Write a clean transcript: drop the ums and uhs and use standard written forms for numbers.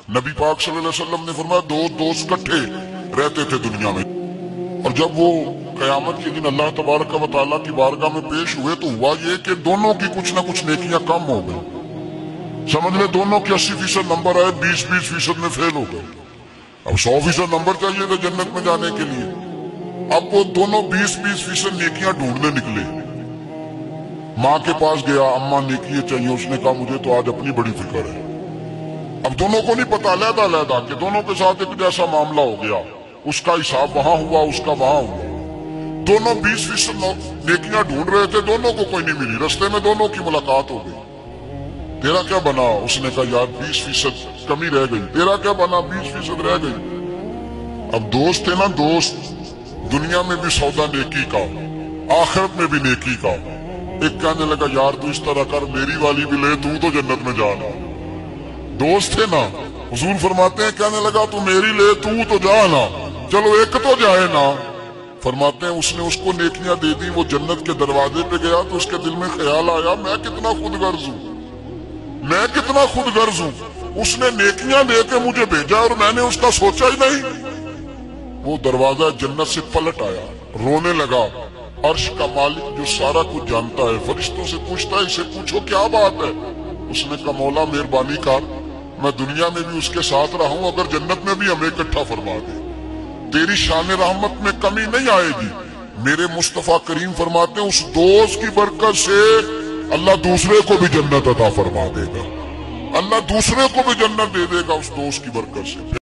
नबी पाक सल्लल्लाहु अलैहि वसल्लम ने फरमाया दो दोस्त इकट्ठे रहते थे दुनिया में, और जब वो कयामत के दिन अल्लाह तबारक व तआला की बारगाह में पेश हुए तो हुआ ये कि दोनों की कुछ ना कुछ नेकियां कम हो गई। समझ ले दोनों के 80% नंबर आए, 20-20% में फेल हो गए। अब 100% नंबर चाहिए था जन्नत में जाने के लिए। अब वो दोनों 20-20% नेकियां ढूंढने निकले। माँ के पास गया, अम्मा नेकी चाहिए, उसने कहा मुझे तो आज अपनी बड़ी फिक्र है। अब दोनों को नहीं पता, अलग-अलग कि दोनों के साथ एक जैसा मामला हो गया, उसका हिसाब वहां हुआ, उसका वहां हुआ। दोनों 20% नेकियां ढूंढ रहे थे, दोनों को कोई नहीं मिली। रास्ते में दोनों की मुलाकात हो गई। तेरा क्या बना? उसने कहा यार 20% कमी रह गई। तेरा क्या बना? 20% रह गई। अब दोस्त थे ना दोस्त, दुनिया में भी सौदा नेकी का, आखिरत में भी नेकी का। एक कहने लगा यार तू इस तरह कर, मेरी वाली भी ले, तू तो जन्नत में जाना। दोस्त थे ना, हुजूर फरमाते हैं कहने लगा तू मेरी ले, तू तो जा ना, चलो एक तो जाए ना। फरमाते हैं उसने उसको नेकियां दे दी, वो जन्नत के दरवाजे पे गया तो उसके दिल में ख्याल आया मैं कितना खुदगर्ज हूं, मैं कितना खुदगर्ज हूं। उसने नेकियां देके मुझे भेजा और मैंने उसका सोचा ही नहीं। वो दरवाजा जन्नत से पलट आया, रोने लगा। अर्श का मालिक जो सारा कुछ जानता है फरिश्तों से पूछता है इसे पूछो क्या बात है। उसने कहा मौला मेहरबानी कर, मैं दुनिया में भी उसके साथ रहा हूं, अगर जन्नत में भी हमें इकट्ठा फरमा दे, तेरी शान रहमत में कमी नहीं आएगी। मेरे मुस्तफा करीम फरमाते हैं उस दोस्त की बरकत से अल्लाह दूसरे को भी जन्नत अता फरमा देगा, अल्लाह दूसरे को भी जन्नत दे देगा उस दोस्त की बरकत से।